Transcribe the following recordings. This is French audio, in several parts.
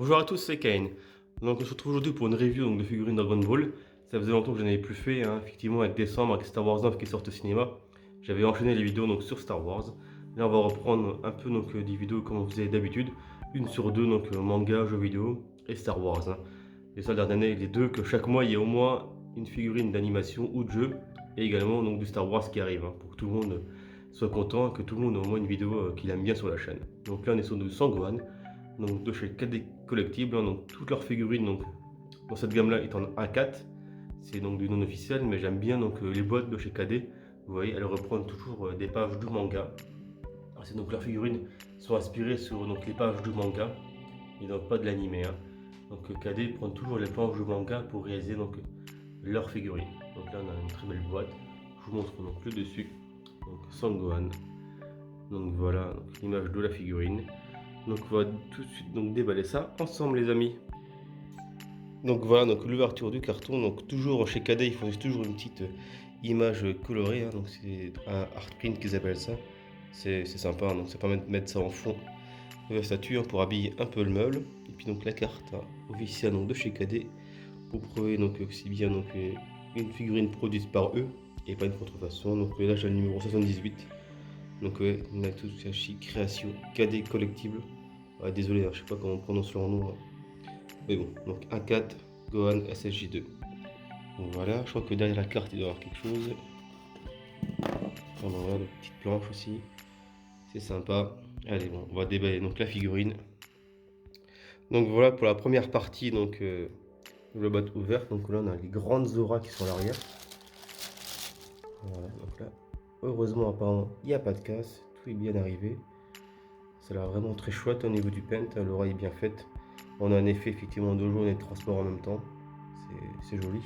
Bonjour à tous, c'est Kane. Donc on se retrouve aujourd'hui pour une review donc, de figurines Dragon Ball. Ça faisait longtemps que je n'avais plus fait, hein. Effectivement avec décembre, avec Star Wars 9 qui sort au cinéma, j'avais enchaîné les vidéos donc, sur Star Wars. Là on va reprendre un peu donc, des vidéos comme on faisait d'habitude, une sur deux, donc manga, jeux vidéo et Star Wars. Hein. Les soldes d'année, les deux, que chaque mois il y a au moins une figurine d'animation ou de jeu, et également donc, du Star Wars qui arrive, hein, pour que tout le monde soit content, que tout le monde ait au moins une vidéo qu'il aime bien sur la chaîne. Donc là on est sur du Sangohan, donc de chez KD Collectible, hein, donc toutes leurs figurines donc, dans cette gamme là est en A4, c'est donc du non officiel, mais j'aime bien donc les boîtes de chez KD, vous voyez elles reprennent toujours des pages du manga. C'est donc leurs figurines sont inspirées sur donc, les pages du manga et donc pas de l'animé. Hein. Donc KD prend toujours les planches du manga pour réaliser donc leurs figurines. Donc là on a une très belle boîte, je vous montre donc le dessus, donc Sangohan. Donc voilà l'image de la figurine. Donc on va tout de suite donc déballer ça ensemble les amis. Donc voilà donc l'ouverture du carton, donc toujours chez KD ils font toujours une petite image colorée, hein, donc c'est un art print qu'ils appellent ça, c'est sympa, hein, donc ça permet de mettre ça en fond de la statue, hein, pour habiller un peu le meuble. Et puis donc la carte, hein, officielle donc, de chez KD, pour prouver donc aussi bien donc une figurine produite par eux et pas une contrefaçon. Donc là j'ai le numéro 78. Donc ouais, Natsukashi Création KD Collectible. Ouais, désolé, hein, je sais pas comment on prononce leur nom. Hein. Mais bon, donc A4 Gohan SSJ2. Donc voilà, je crois que derrière la carte il doit y avoir quelque chose. Enfin, voilà, de petites planches aussi. C'est sympa. Allez, bon, on va déballer donc la figurine. Donc voilà pour la première partie, donc le boîte ouverte. Donc là on a les grandes auras qui sont à l'arrière. Voilà, donc là, heureusement apparemment il n'y a pas de casse, tout est bien arrivé. Ça a l'air vraiment très chouette au niveau du paint, hein, l'aura est bien faite. On a un effet effectivement de jaune et de transport en même temps. C'est joli.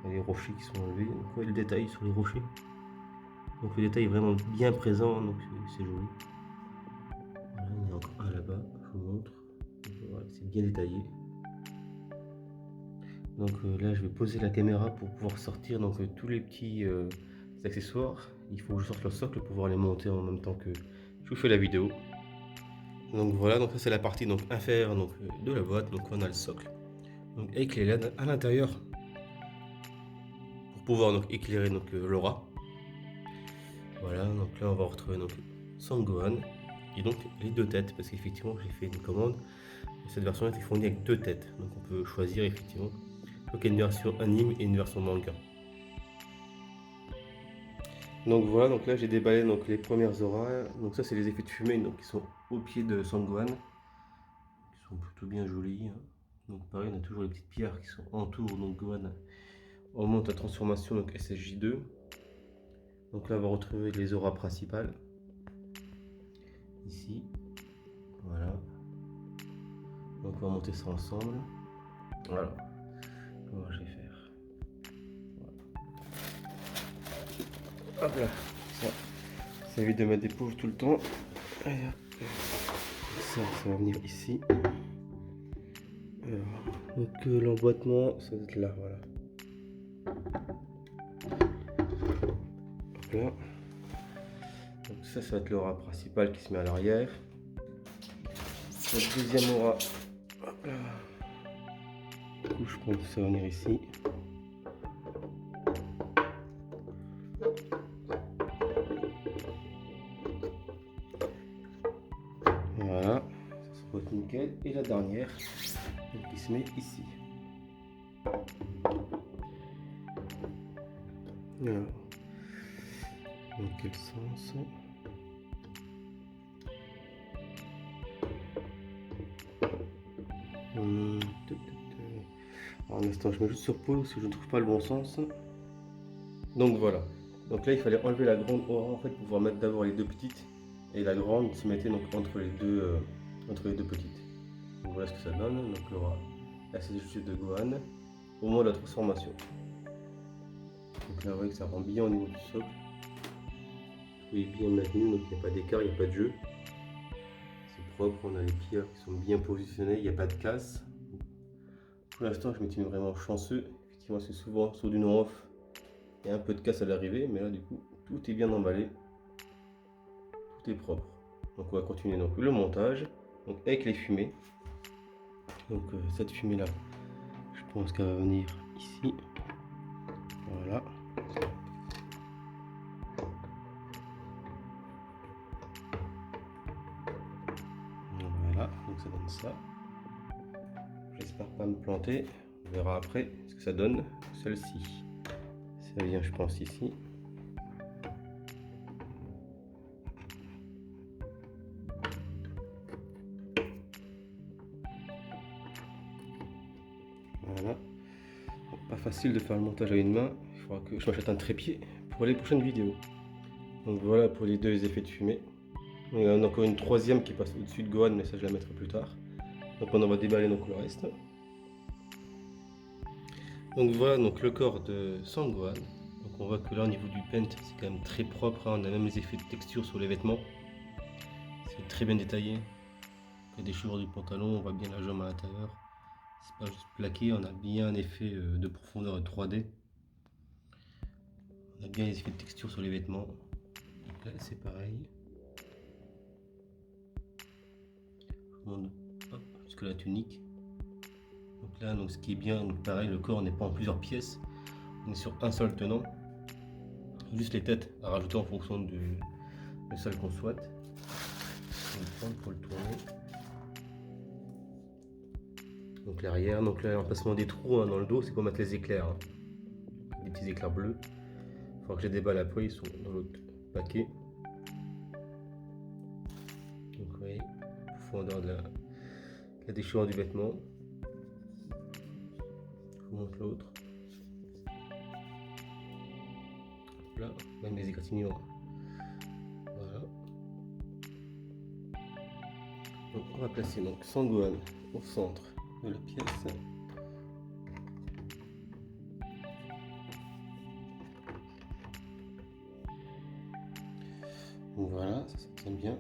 Il y a les rochers qui sont enlevés. Donc, ouais, le détail sur les rochers. Donc le détail est vraiment bien présent, donc c'est joli. Voilà, il y en a encore un là-bas, je vous montre. Voilà, c'est bien détaillé. Donc là je vais poser la caméra pour pouvoir sortir donc, tous les petits accessoires. Il faut que je sorte le socle pour pouvoir les monter en même temps que je vous fais la vidéo. Donc voilà, donc ça c'est la partie donc, inférieure donc, de la boîte, donc on a le socle. Donc avec les LED à l'intérieur pour pouvoir donc, éclairer donc, l'aura. Voilà, donc là on va retrouver donc Sangohan et donc les deux têtes, parce qu'effectivement j'ai fait une commande. Cette version est fournie avec deux têtes, donc on peut choisir effectivement. Donc il y a une version anime et une version manga. Donc voilà, donc là j'ai déballé donc les premières auras. Donc ça c'est les effets de fumée donc, qui sont au pied de Sangohan, qui sont plutôt bien jolis. Hein. Donc pareil, on a toujours les petites pierres qui sont entourent donc Gohan. On monte la transformation donc SSJ2. Donc là on va retrouver les auras principales. Ici. Voilà. Donc on va monter ça ensemble. Voilà. Comment je vais faire. Voilà. Hop là. Ça évite de mettre des pauvres tout le temps. Allez, ça va venir ici. Alors, donc l'emboîtement, ça va être là, voilà. Hop là. Donc ça va être l'aura principale qui se met à l'arrière. La deuxième aura, hop là. Du coup, je pense que ça va venir ici. Voilà, ça va être nickel. Et la dernière, donc, qui se met ici. Alors, dans quel sens? Alors, un instant, je mets juste sur pause parce que je ne trouve pas le bon sens. Donc voilà. Donc là, il fallait enlever la grande aura en fait pour pouvoir mettre d'abord les deux petites et la grande se mettait donc entre les deux petites. Donc voilà ce que ça donne. Donc l'aura SSJ de Gohan au moment de la transformation. Donc là, vous voyez que ça rend bien au niveau du socle. Tout est bien maintenu, donc il n'y a pas d'écart, il n'y a pas de jeu. C'est propre, on a les pierres qui sont bien positionnées, il n'y a pas de casse. Pour l'instant, je m'estime vraiment chanceux. Effectivement, c'est souvent sur du non-off, il y a un peu de casse à l'arrivée, mais là, du coup, tout est bien emballé. Tout est propre. Donc, on va continuer donc, le montage donc, avec les fumées. Donc cette fumée là, je pense qu'elle va venir ici. Voilà. Voilà, donc ça donne ça. J'espère pas me planter. On verra après ce que ça donne. Celle-ci, ça vient, je pense, ici. Voilà. Pas facile de faire le montage à une main. Il faudra que je m'achète un trépied pour les prochaines vidéos. Donc voilà pour les deux effets de fumée. Il y en a encore une troisième qui passe au-dessus de Gohan, mais ça je la mettrai plus tard. Donc on en va déballer donc le reste. Donc voilà donc le corps de Son Gohan. Donc on voit que là au niveau du paint c'est quand même très propre, hein. On a même les effets de texture sur les vêtements. C'est très bien détaillé. La déchirure du pantalon, on voit bien la jambe à l'intérieur. C'est pas juste plaqué, on a bien un effet de profondeur 3D. On a bien les effets de texture sur les vêtements. Donc là c'est pareil. Je monte jusque la tunique. Donc là, donc ce qui est bien, donc pareil, le corps n'est pas en plusieurs pièces, on est sur un seul tenant. Juste les têtes à rajouter en fonction de celle qu'on souhaite. On va le prendre pour le tourner. Donc l'arrière, donc là l'emplacement des trous, hein, dans le dos, c'est pour mettre les éclairs, hein. Des petits éclairs bleus. Il faudra que je les déballe après, ils sont dans l'autre paquet. Donc vous voyez, profondeur de la déchirure du vêtement. Je vous montre l'autre. Là, même les égratignures. Voilà. Donc on va placer donc Son Gohan au centre de la pièce. Donc voilà, ça tient bien.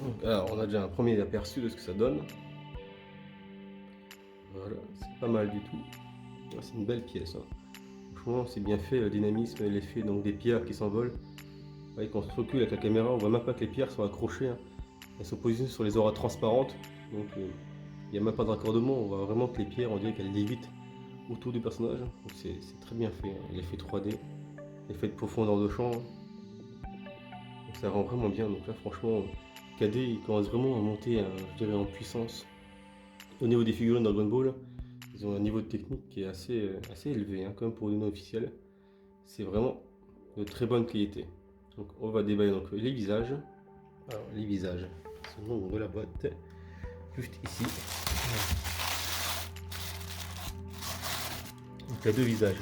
Donc, alors on a déjà un premier aperçu de ce que ça donne. Voilà, c'est pas mal du tout. C'est une belle pièce, hein. Franchement, c'est bien fait, le dynamisme et l'effet donc des pierres qui s'envolent. Vous voyez, quand on se recule avec la caméra, on voit même pas que les pierres sont accrochées, hein. Elles sont positionnées sur les auras transparentes, donc il n'y a même pas de raccordement. On voit vraiment que les pierres, on dirait qu'elles lévitent autour du personnage. Donc c'est très bien fait, hein. L'effet 3D, l'effet de profondeur de champ, hein. Donc ça rend vraiment bien. Donc là, franchement, KD il commence vraiment à monter, je dirais, en puissance. Au niveau des figurines Dragon Ball, ils ont un niveau de technique qui est assez élevé, hein, comme pour une officielle. C'est vraiment de très bonne qualité. Donc on va déballer donc les visages. Alors les visages, c'est le nom de la boîte, juste ici. Donc il y a deux visages.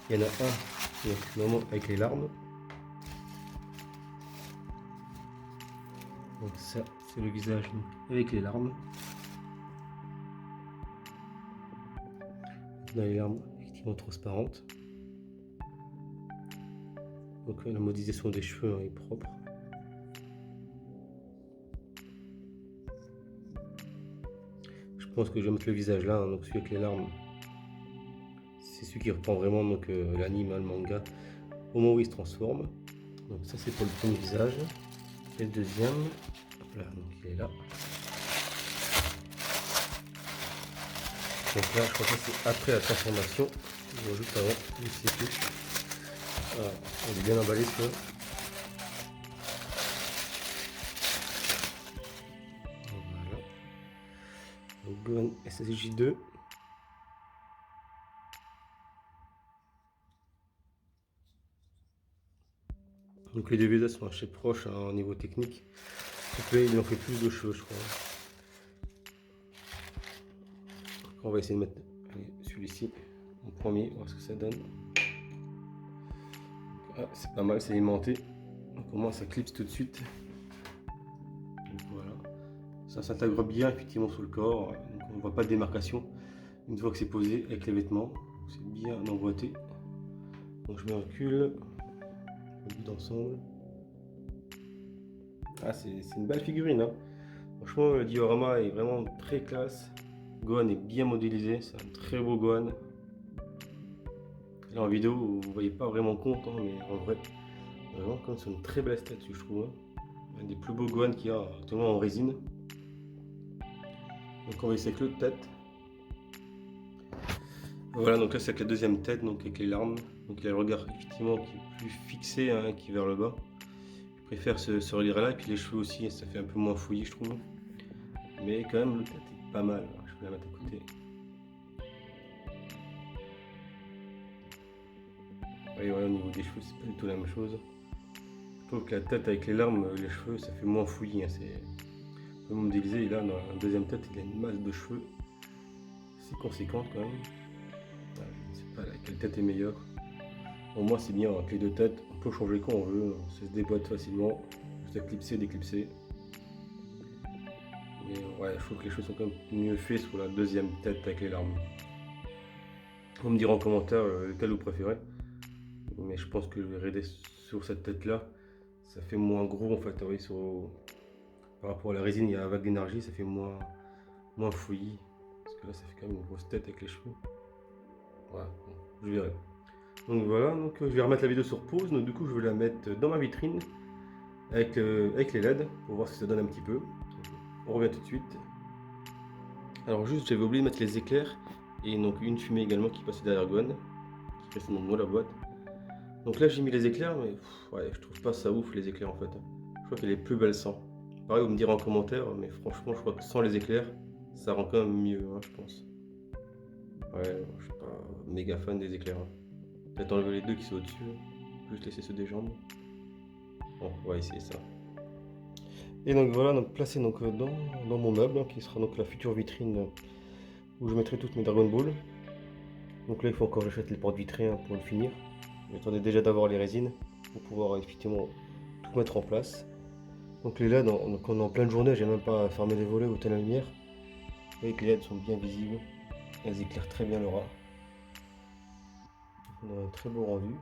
Il y en a un donc, normalement avec les larmes. Donc ça c'est le visage donc, avec les larmes. On a les larmes effectivement transparentes. Donc la modélisation des cheveux, hein, est propre. Je pense que je vais mettre le visage là, hein, donc celui avec les larmes. C'est celui qui reprend vraiment l'anime, le manga, au moment où il se transforme. Donc ça c'est pour le premier visage. Et le deuxième, voilà, donc il est là. Donc là je crois que c'est après la transformation. Je vois juste avant, je sais plus. Voilà, on est bien emballé celui-là. Voilà. Donc Gohan SSJ2. Donc les deux visages sont assez proches, hein, au niveau technique. Donc là il en fait plus de cheveux je crois. On va essayer de mettre celui-ci en premier, voir ce que ça donne. Ah, c'est pas mal, c'est aimanté. Donc au moins ça clipse tout de suite. Donc voilà. Ça s'intègre bien effectivement sous le corps. Donc on ne voit pas de démarcation une fois que c'est posé avec les vêtements. C'est bien emboîté. Donc je me recule. Le but d'ensemble. Ah c'est une belle figurine, hein. Franchement le diorama est vraiment très classe. Gohan est bien modélisé, c'est un très beau Gohan. Là en vidéo vous ne voyez pas vraiment compte, hein, mais en vrai, vraiment comme c'est une très belle statue je trouve, hein. Un des plus beaux Gohan qu'il y a actuellement en résine. Donc on va essayer avec l'autre tête. Voilà, donc là c'est avec la deuxième tête, donc avec les larmes. Donc il y a le regard effectivement qui est plus fixé, hein, qui est vers le bas. Je préfère ce regard-là, et puis les cheveux aussi, ça fait un peu moins fouillis je trouve. Mais quand même l'autre tête est pas mal, alors je vais la mettre à côté. Et voilà, au niveau des cheveux, c'est pas du tout la même chose. Je trouve que la tête avec les larmes, les cheveux, ça fait moins fouillis, hein, c'est comme on me disait, et là dans la deuxième tête, il a une masse de cheveux si conséquente quand même. Ouais, je ne sais pas laquelle tête est meilleure. Bon, moi c'est bien avec les deux têtes, on peut changer quand on veut, ça se déboîte facilement, juste à clipser, déclipser. Mais ouais, je trouve que les cheveux sont quand même mieux faits sur la deuxième tête avec les larmes. Vous me direz en commentaire lequel vous préférez. Mais je pense que je vais raider sur cette tête là. Ça fait moins gros en fait, vous voyez, par rapport à la résine, il y a la vague d'énergie, ça fait moins fouillis. Parce que là ça fait quand même une grosse tête avec les cheveux. Voilà, bon, je verrai. Donc voilà, donc je vais remettre la vidéo sur pause. Donc du coup je vais la mettre dans ma vitrine avec les LED pour voir ce que ça donne un petit peu. On revient tout de suite. Alors juste j'avais oublié de mettre les éclairs et donc une fumée également qui passait derrière Gwen, qui restait dans la boîte. Donc là j'ai mis les éclairs, mais ouais, je trouve pas ça ouf les éclairs en fait. Je crois qu'elle est plus belle sans. Pareil, vous me direz en commentaire, mais franchement je crois que sans les éclairs, ça rend quand même mieux, hein, je pense. Ouais, je suis pas méga fan des éclairs. Hein. Peut-être enlever les deux qui sont au-dessus, juste laisser ceux des jambes. Bon, on va essayer ça. Et donc voilà, donc placé donc, dans mon meuble, hein, qui sera donc la future vitrine où je mettrai toutes mes Dragon Ball. Donc là il faut encore que j'achète les portes vitrées, hein, pour le finir. J'attendais déjà d'avoir les résines pour pouvoir effectivement tout mettre en place. Donc les LED, donc on est en pleine journée, j'ai même pas fermé les volets ou éteint la lumière. Vous voyez que les LED sont bien visibles, elles éclairent très bien l'aura. On a un très beau rendu.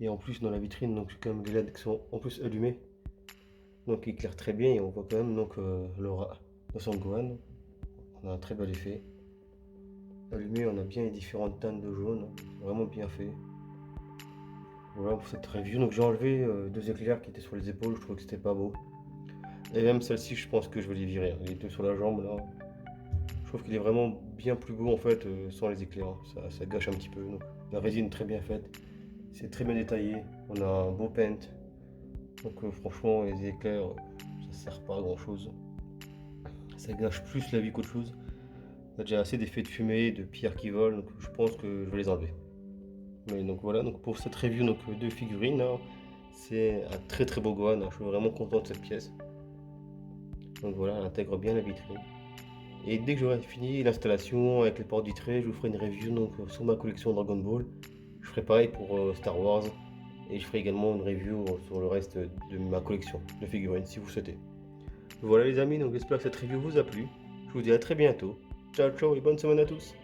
Et en plus dans la vitrine, donc j'ai quand même des LED qui sont en plus allumés. Donc ils éclairent très bien et on voit quand même donc l'aura de Son Gohan. On a un très bel effet. Allumé, on a bien les différentes teintes de jaune, vraiment bien fait. Voilà pour cette review. Donc j'ai enlevé deux éclairs qui étaient sur les épaules, je trouvais que c'était pas beau. Et même celle-ci, je pense que je vais les virer. Les deux sur la jambe là, je trouve qu'il est vraiment bien plus beau en fait sans les éclairs. Ça gâche un petit peu. Donc, la résine très bien faite, c'est très bien détaillé. On a un beau paint. Donc franchement, les éclairs, ça sert pas à grand chose. Ça gâche plus la vie qu'autre chose. On a déjà assez d'effets de fumée, de pierres qui volent, donc je pense que je vais les enlever. Mais donc voilà, donc pour cette review donc, de figurines, hein, c'est un très très beau Gohan, hein, je suis vraiment content de cette pièce. Donc voilà, elle intègre bien la vitrine. Et dès que j'aurai fini l'installation avec les portes vitrées, je vous ferai une review donc, sur ma collection Dragon Ball. Je ferai pareil pour Star Wars et je ferai également une review sur le reste de ma collection de figurines si vous souhaitez. Voilà les amis, donc j'espère que cette review vous a plu. Je vous dis à très bientôt. Ciao ciao et bonne semaine à tous.